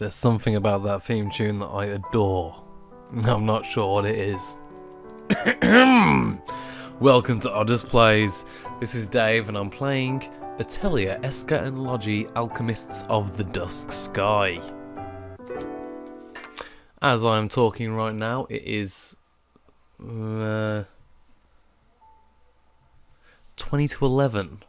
There's something about that theme tune that I adore. I'm not sure what it is. Welcome to Oddest Plays. This is Dave and I'm playing Atelier Escha Logy, Alchemists of the Dusk Sky. As I am talking right now, it is 20 to 11.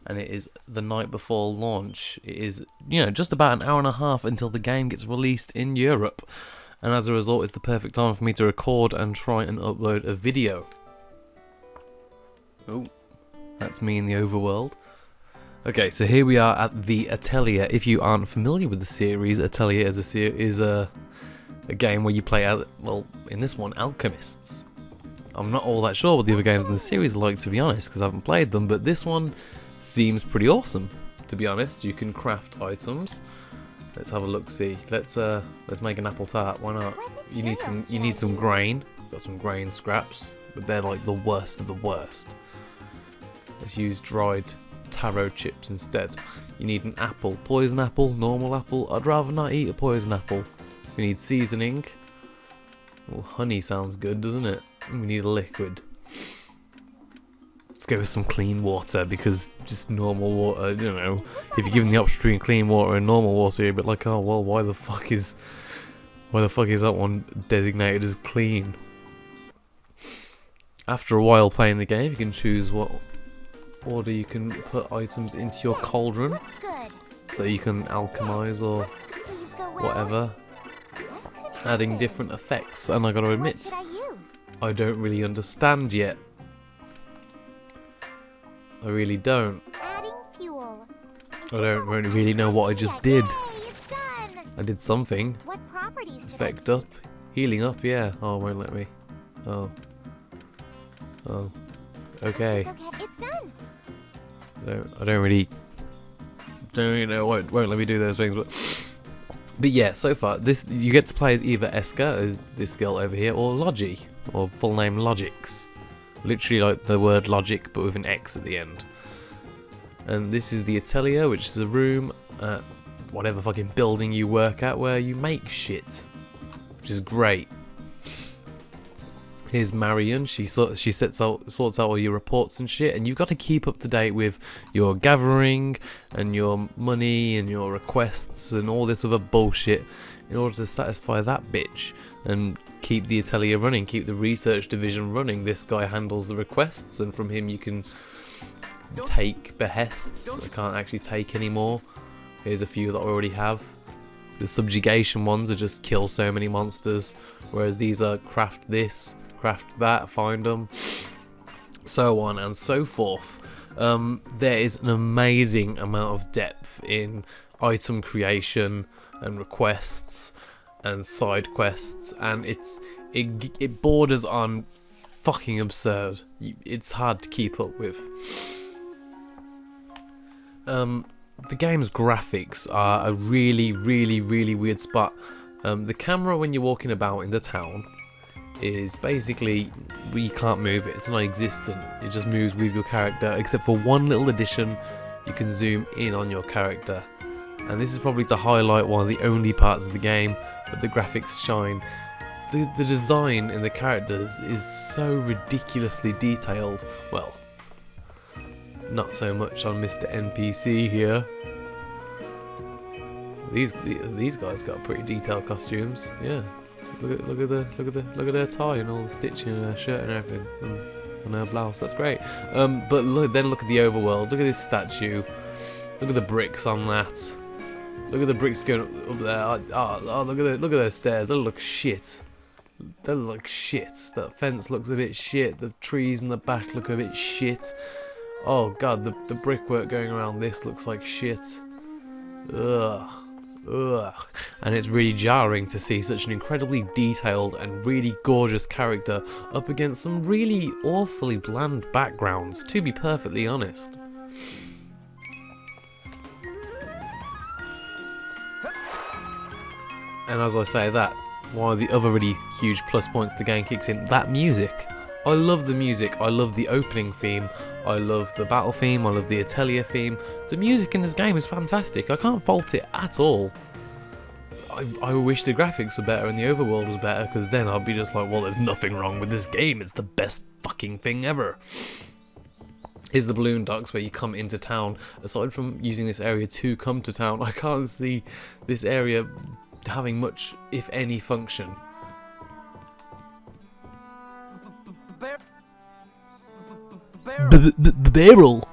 And it is the night before launch. It is, just about an hour and a half until the game gets released in Europe. And as a result, it's the perfect time for me to record and try and upload a video. Oh, that's me in the overworld. Okay, so here we are at the Atelier. If you aren't familiar with the series, Atelier is a game where you play as, well, in this one, Alchemists. I'm not all that sure what the other games in the series are like, to be honest, because I haven't played them, but this one seems pretty awesome, to be honest. You can craft items. Let's have a look. See, let's make an apple tart. Why not? You need some grain. Got some grain scraps, but they're like the worst of the worst. Let's use dried taro chips instead. You need an apple, poison apple, normal apple. I'd rather not eat a poison apple. We need seasoning. Well, honey sounds good, doesn't it? We need a liquid. Let's go with some clean water, because just normal water, if you're given the option between clean water and normal water, you're a bit like, oh well, why the fuck is that one designated as clean? After a while playing the game, you can choose what order you can put items into your cauldron, so you can alchemize or whatever, adding different effects. And I gotta admit, I don't really understand yet. I really don't. I don't really know what I just did. I did something. Effect up. Healing up, yeah. Oh, it won't let me. Oh. Okay. I don't really know what won't let me do those things, but yeah, so far you get to play as either Escha, as this girl over here, or Logy, or full name Logix. Literally like the word logic, but with an X at the end. And this is the Atelier, which is a room at whatever fucking building you work at where you make shit, which is great. Here's Marion. She sorts out all your reports and shit, and you've got to keep up to date with your gathering and your money and your requests and all this other bullshit in order to satisfy that bitch and keep the Atelier running, keep the research division running. This guy handles the requests, and from him you can take behests. I can't actually take any more. Here's a few that I already have. The subjugation ones are just kill so many monsters, whereas these are craft this, craft that, find them, so on and so forth. There is an amazing amount of depth in item creation and requests and side quests, and it borders on fucking absurd. It's hard to keep up with. The game's graphics are a really weird spot. The camera when you're walking about in the town is basically, you can't move it, it's non-existent. It just moves with your character, except for one little addition: you can zoom in on your character. And this is probably to highlight one of the only parts of the game that the graphics shine. The design in the characters is so ridiculously detailed. Well, not so much on Mr. NPC here. These guys got pretty detailed costumes. Yeah, look at their tie and all the stitching in her shirt and everything, and her blouse. That's great. But then look at the overworld. Look at this statue. Look at the bricks on that. Look at the bricks going up there. Oh, look at those stairs. They look shit. They look shit. That fence looks a bit shit. The trees in the back look a bit shit. Oh god, the brickwork going around this looks like shit. Ugh. And it's really jarring to see such an incredibly detailed and really gorgeous character up against some really awfully bland backgrounds, to be perfectly honest. And as I say that, one of the other really huge plus points the game kicks in, that music. I love the music, I love the opening theme, I love the battle theme, I love the Atelier theme. The music in this game is fantastic, I can't fault it at all. I wish the graphics were better and the overworld was better, because then I'd be just like, well, there's nothing wrong with this game. It's the best fucking thing ever. Is the balloon docks where you come into town. Aside from using this area to come to town, I can't see this area having much, if any, function. Barrel.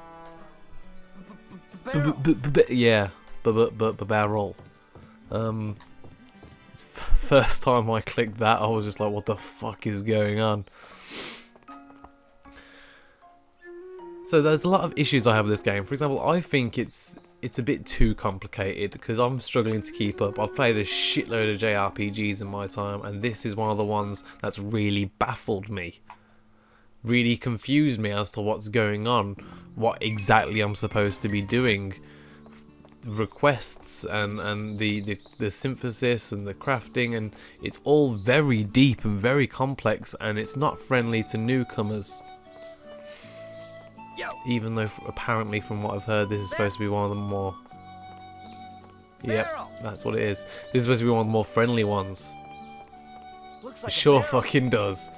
Yeah, barrel. First time I clicked that, I was just like, what the fuck is going on? So there's a lot of issues I have with this game. For example, I think it's a bit too complicated, because I'm struggling to keep up. I've played a shitload of JRPGs in my time, and this is one of the ones that's really baffled me. Really confused me as to what's going on, what exactly I'm supposed to be doing. Requests and the synthesis and the crafting, and it's all very deep and very complex, and it's not friendly to newcomers. Even though apparently from what I've heard, this is supposed to be one of the more... Yep, that's what it is. This is supposed to be one of the more friendly ones. It sure fucking does.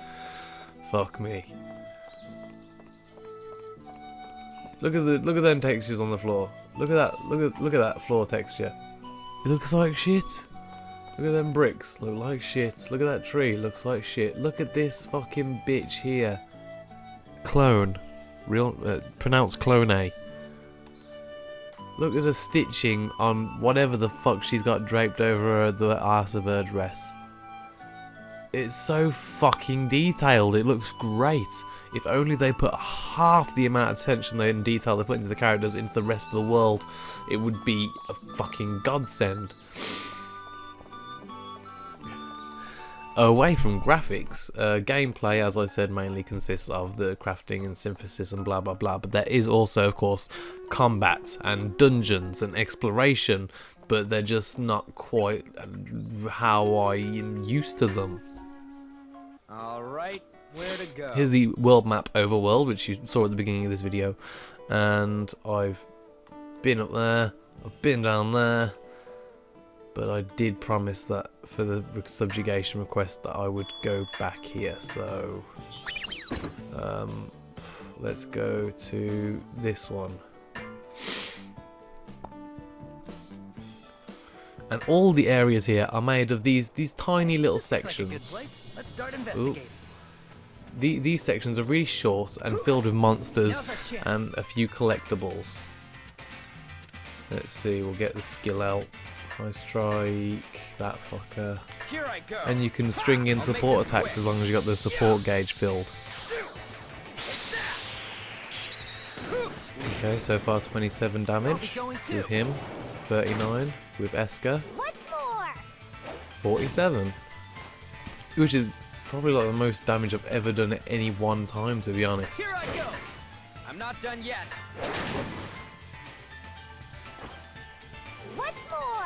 Fuck me. Look at them textures on the floor. Look at that. Look at that floor texture. It looks like shit. Look at them bricks. Look like shit. Look at that tree. Looks like shit. Look at this fucking bitch here. Clone. Real pronounced clone. Look at the stitching on whatever the fuck she's got draped over the arse of her dress. It's so fucking detailed. It looks great. If only they put half the amount of attention and detail they put into the characters into the rest of the world, it would be a fucking godsend. Away from graphics, gameplay, as I said, mainly consists of the crafting and synthesis and blah blah blah, but there is also, of course, combat and dungeons and exploration, but they're just not quite how I am used to them. Alright, where to go? Here's the world map overworld, which you saw at the beginning of this video, and I've been up there, I've been down there, but I did promise that for the subjugation request that I would go back here, so let's go to this one. And all the areas here are made of these tiny little sections. Let's start investigating. These sections are really short and filled with monsters and a few collectibles. Let's see, we'll get the skill out. I strike that fucker. Here I go. And you can string in support attacks as long as you got the support gauge filled. Okay, so far 27 damage with him, 39 with Escha, 47, which is probably like the most damage I've ever done at any one time, to be honest. Here I go. I'm not done yet. What's more?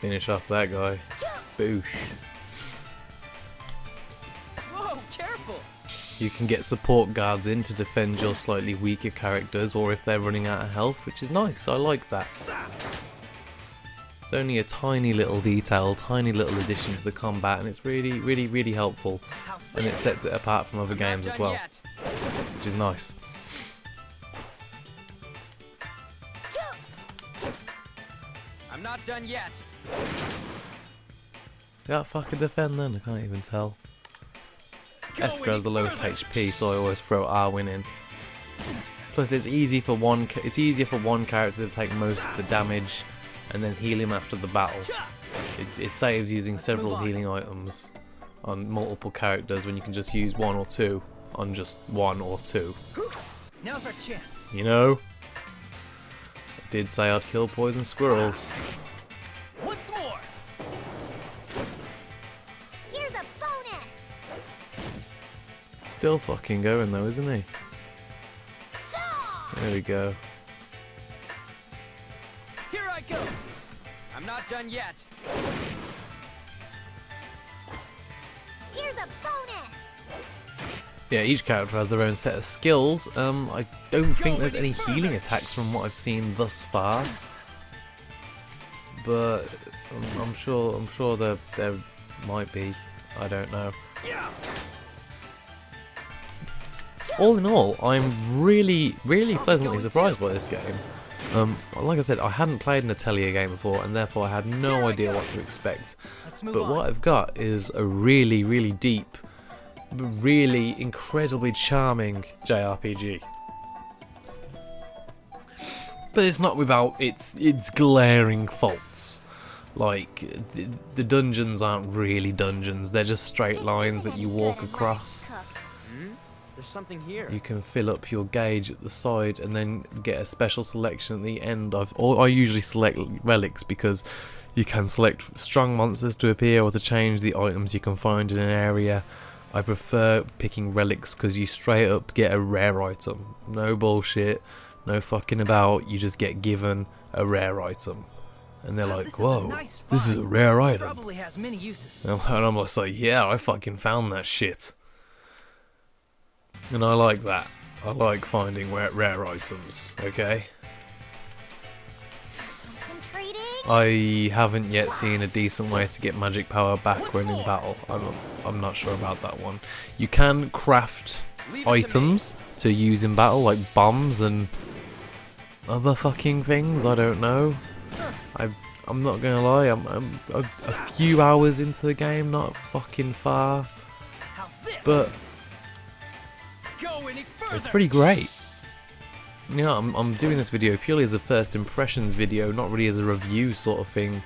Finish off that guy. Boosh. Whoa, careful. You can get support guards in to defend your slightly weaker characters, or if they're running out of health, which is nice. I like that. It's only a tiny little detail, tiny little addition to the combat, and it's really, really, really helpful. And it sets it apart from other games as well, which is nice. I'm not done yet. Yeah, fucking defend then, I can't even tell. Escha has the lowest HP, so I always throw Arwen in. Plus, it's easier for one character to take most of the damage, and then heal him after the battle. It saves using several healing items on multiple characters when you can just use one or two on just one or two. Now's our chance. You know, I did say I'd kill poison squirrels. Once more. Here's a bonus. Still fucking going though, isn't he? There we go. Here I go. I'm not done yet. Here's a bonus. Yeah, each character has their own set of skills. I don't think there's any healing attacks from what I've seen thus far, but I'm sure there might be. I don't know. All in all, I'm really pleasantly surprised by this game. Like I said, I hadn't played an Atelier game before, and therefore I had no idea what to expect. But what I've got is a really deep, really incredibly charming JRPG. But it's not without its glaring faults. Like, the dungeons aren't really dungeons, they're just straight lines that you walk across. There's something here. You can fill up your gauge at the side and then get a special selection at the end. I usually select relics because you can select strong monsters to appear or to change the items you can find in an area. I prefer picking relics because you straight up get a rare item. No bullshit, no fucking about, you just get given a rare item. And they're like, whoa, this is a rare item. Probably has many uses. And I'm just like, yeah, I fucking found that shit. And I like that. I like finding rare items, okay? I haven't yet seen a decent way to get magic power back when in battle. I'm not sure about that one. You can craft items to use in battle, like bombs and other fucking things, I don't know. I'm not gonna lie, I'm a few hours into the game, not fucking far. But it's pretty great. You know, I'm doing this video purely as a first impressions video, not really as a review sort of thing.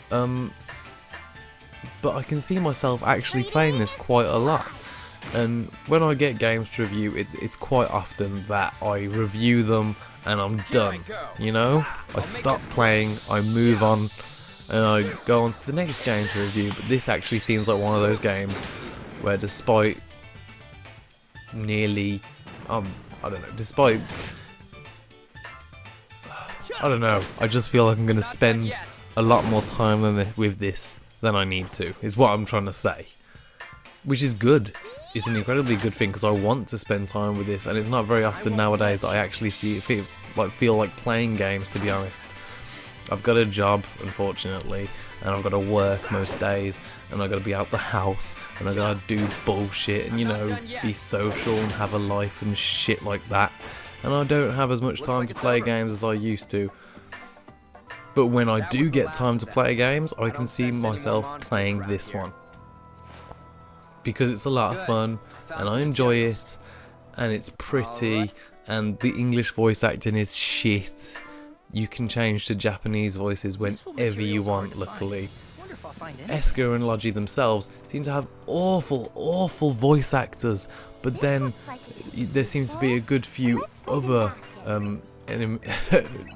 But I can see myself actually playing this quite a lot. And when I get games to review, it's quite often that I review them and I'm done. You know, I stop playing, I move on, and I go on to the next game to review. But this actually seems like one of those games where, despite nearly, I don't know, despite, I don't know, I just feel like I'm going to spend a lot more time with this than I need to, is what I'm trying to say. Which is good. It's an incredibly good thing because I want to spend time with this, and it's not very often nowadays that I actually feel like playing games, to be honest. I've got a job, unfortunately, and I've got to work most days, and I've got to be out the house, and I've got to do bullshit, and, you know, be social and have a life and shit like that. And I don't have as much time to play games as I used to. But when I do get time to play games, I can see myself playing this one. Because it's a lot of fun, and I enjoy it, and it's pretty, and the English voice acting is shit. You can change to Japanese voices whenever you want, luckily. Escha and Logy themselves seem to have awful voice actors, but then there seems to be a good few other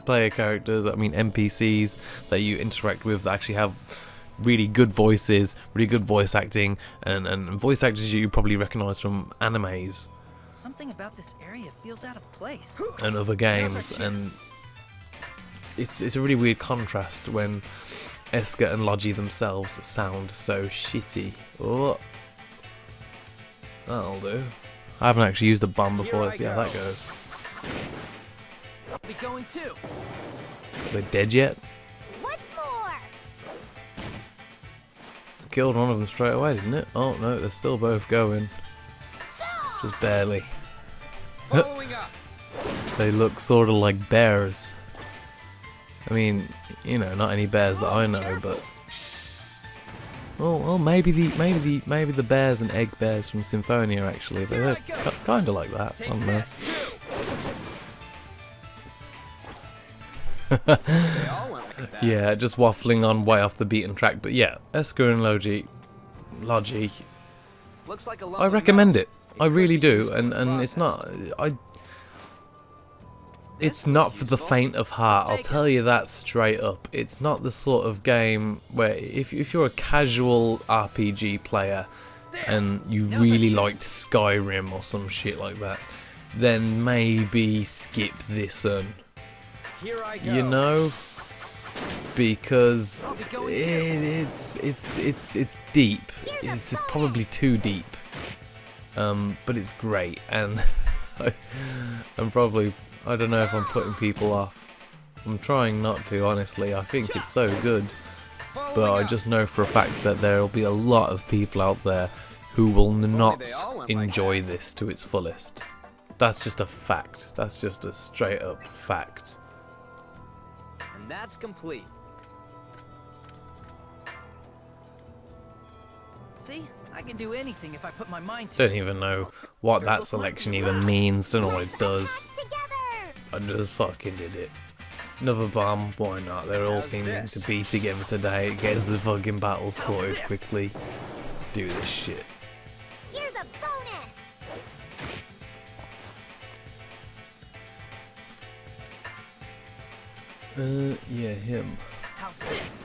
player characters, I mean NPCs, that you interact with that actually have really good voices, really good voice acting, and voice actors you probably recognise from animes. Something about this area feels out of place. And other games, and it's a really weird contrast when Escha and Logy themselves sound so shitty. Oh, that'll do. I haven't actually used a bomb before. Let's see how that goes. I'll be going too. Are they dead yet? What's more? Killed one of them straight away, didn't it? Oh no, they're still both going. Just barely. Following up. They look sort of like bears. I mean, you know, not any bears that I know, but well, maybe the bears and egg bears from Symphonia actually. They're kind of like that. I don't know. Yeah, just waffling on way off the beaten track, but yeah, Escha and Logy, I recommend it. I really do, and it's not it's not for the faint of heart. I'll tell you that straight up. It's not the sort of game where if you're a casual RPG player and you really liked Skyrim or some shit like that, then maybe skip this one. You know, because it's deep. It's probably too deep. but it's great, and I'm probably, I don't know if I'm putting people off. I'm trying not to, honestly. I think it's so good, but I just know for a fact that there will be a lot of people out there who will not enjoy this to its fullest. That's just a fact. That's just a straight up fact. And that's complete. See? I can do anything if I put my mind to it. Don't even know what that selection even means. Don't know what it does. I just fucking did it. Another bomb, why not? They're all seeming to be together today. It gets the fucking battle sorted quickly. Let's do this shit. Here's a bonus. Yeah, him. How's this?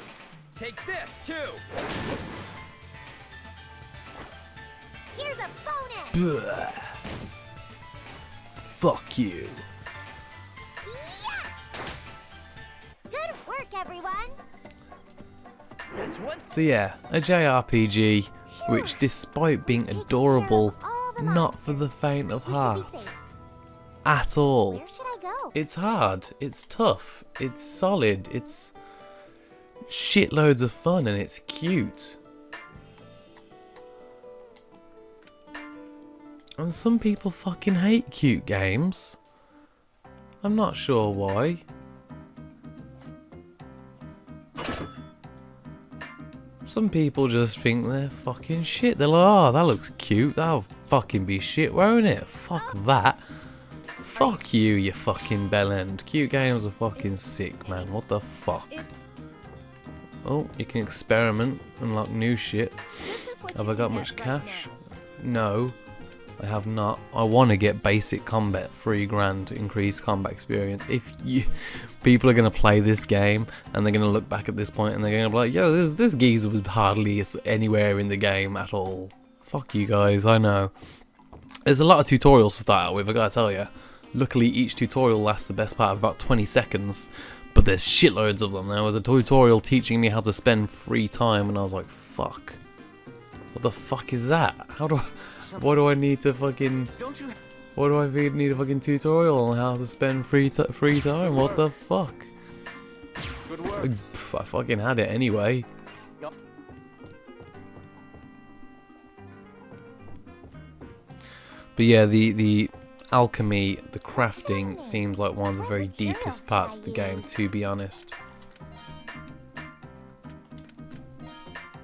Take this too. Here's a bonus. Blah. Fuck you. Yeah. Good work, everyone. That's one. So yeah, a JRPG, which despite being adorable, not for the faint of heart. At all. Where should I go? It's hard, it's tough, it's solid, it's shitloads of fun, and it's cute. And some people fucking hate cute games. I'm not sure why. Some people just think they're fucking shit. They're like, oh, that looks cute. That'll fucking be shit, won't it? Fuck that. Fuck you, you fucking bellend. Cute games are fucking sick, man. What the fuck? Oh, you can experiment, unlock new shit. Have I got much cash? No, I have not. I want to get basic combat, 3 grand increased combat experience. If you people are gonna play this game and they're gonna look back at this point and they're gonna be like, yo, this geezer was hardly anywhere in the game at all. Fuck you guys, I know. There's a lot of tutorials to start out with, I gotta tell you. Luckily, each tutorial lasts the best part of about 20 seconds, but there's shitloads of them. There was a tutorial teaching me how to spend free time, and I was like, fuck. What the fuck is that? Why do I need to fucking... Why do I need a fucking tutorial on how to spend free time? What the fuck? Good work. I fucking had it anyway. But yeah, the alchemy, the crafting seems like one of the very deepest parts of the game, to be honest.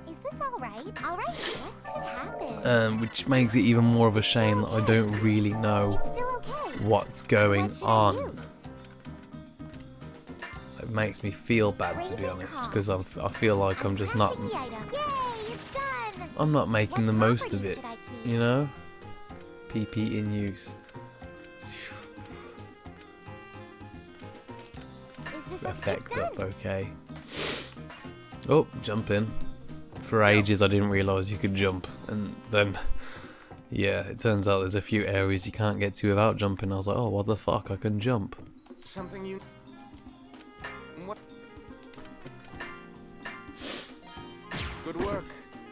Is this alright? Alright, what could happen? Which makes it even more of a shame that I don't really know Still okay. what's going What should I on. use? It makes me feel bad, to be honest, because I feel like I'm just not, Crafting the item. Yay, it's done. I'm not making the What most of properties it, should I keep? you know? PP in use. Is this Effect done? up, okay. Oh, jump in. For ages I didn't realise you could jump, and then, yeah, it turns out there's a few areas you can't get to without jumping. I was like, oh, what the fuck, I can jump. Something you. What? Good work.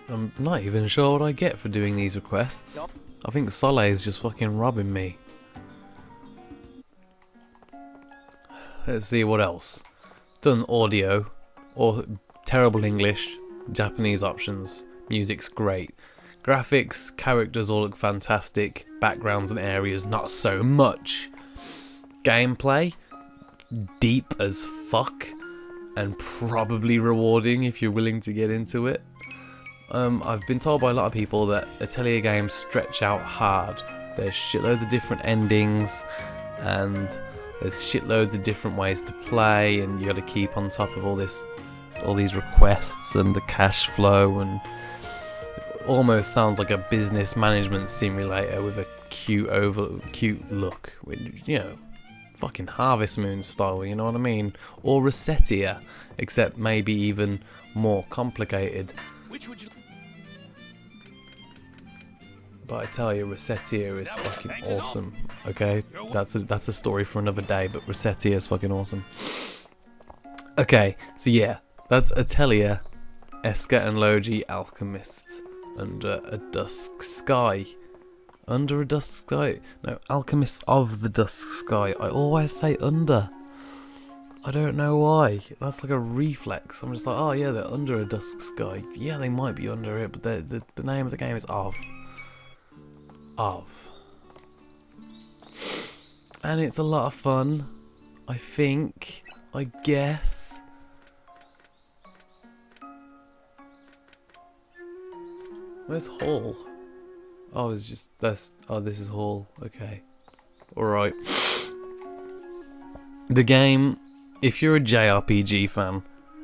I'm not even sure what I get for doing these requests. I think Soleil is just fucking robbing me. Let's see what else. Done audio, or terrible English, Japanese options. Music's great. Graphics, characters all look fantastic. Backgrounds and areas not so much. Gameplay, deep as fuck, and probably rewarding if you're willing to get into it. I've been told by a lot of people that Atelier games stretch out hard. There's shitloads of different endings, and there's shitloads of different ways to play, and you got to keep on top of all these requests and the cash flow, and it almost sounds like a business management simulator with a cute look, you know, fucking Harvest Moon style, you know what I mean? Or Resetia, except maybe even more complicated. Which would you? But I tell you, Resetia is fucking awesome. Okay, that's a story for another day. But Resetia is fucking awesome. Okay, so yeah, that's Atelier Escha Logy Alchemists under a Dusk Sky. Under a Dusk Sky? No, Alchemists of the Dusk Sky. I always say under. I don't know why. That's like a reflex. I'm just like, oh yeah, they're under a Dusk Sky. Yeah, they might be under it, but the name of the game is of. Of. And it's a lot of fun. I think. I guess. Where's Hall? Oh, it's just this is Hall. Okay. Alright. The game, if you're a JRPG fan,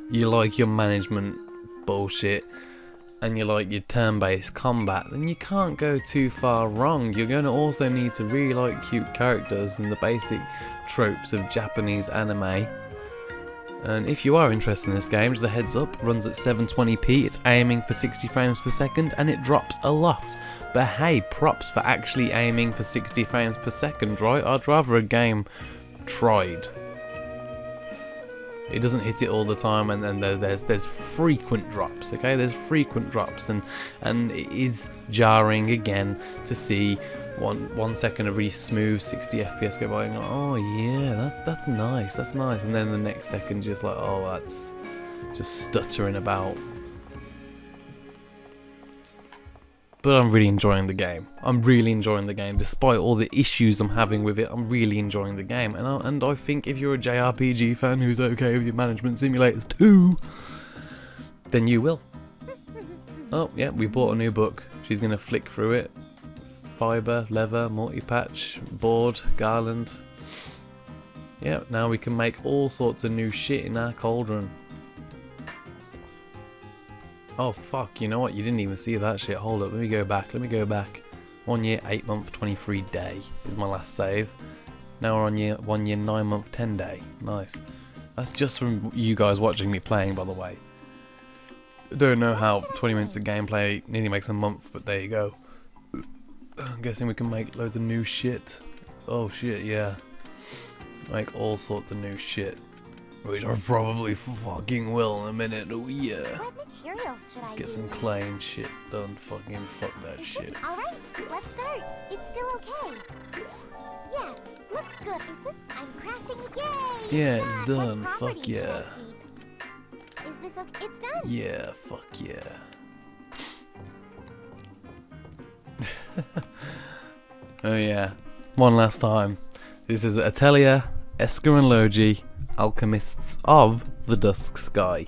you like your management bullshit, and you like your turn-based combat, then you can't go too far wrong. You're going to also need to really like cute characters and the basic tropes of Japanese anime. And if you are interested in this game, just a heads up, runs at 720p, it's aiming for 60 frames per second, and it drops a lot. But hey, props for actually aiming for 60 frames per second, right? I'd rather a game tried. It doesn't hit it all the time, and then there's frequent drops, okay? There's frequent drops, and it is jarring again to see one second of really smooth 60 FPS go by and go, oh yeah, that's nice, and then the next second just like, oh, that's just stuttering about. But I'm really enjoying the game. Despite all the issues I'm having with it. I'm really enjoying the game, and I think if you're a JRPG fan who's okay with your management simulators too, then you will. Oh yeah, we bought a new book. She's gonna flick through it. Fiber, leather, multi-patch, board, garland. Yeah, now we can make all sorts of new shit in our cauldron. Oh fuck, you know what? You didn't even see that shit. Hold up, let me go back. 1 year, 8 month, 23 day is my last save. Now we're on 1 year, 9 month, 10 day. Nice. That's just from you guys watching me playing, by the way. I don't know how 20 minutes of gameplay nearly makes a month, but there you go. I'm guessing we can make loads of new shit. Oh shit, yeah. Make all sorts of new shit. Which I probably fucking will in a minute. Oh yeah. What materials should I Let's get use? some clay shit done. Fucking fuck that shit. Alright, let's start. It's still okay. Yes, looks good. Is this? I'm crafting. Yay! Yeah, Done. it's done. What Fuck properties should I yeah. keep? Is this okay? It's done. Yeah, fuck yeah. Oh yeah. One last time. This is Atelier Escha Logy, Alchemists of the Dusk Sky.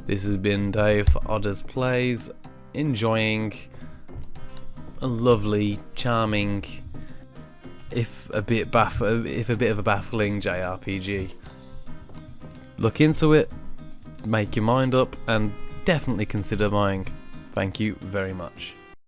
This has been Dave for Odders Plays, enjoying a lovely, charming, if a bit of a baffling JRPG. Look into it, make your mind up, and definitely consider buying. Thank you very much.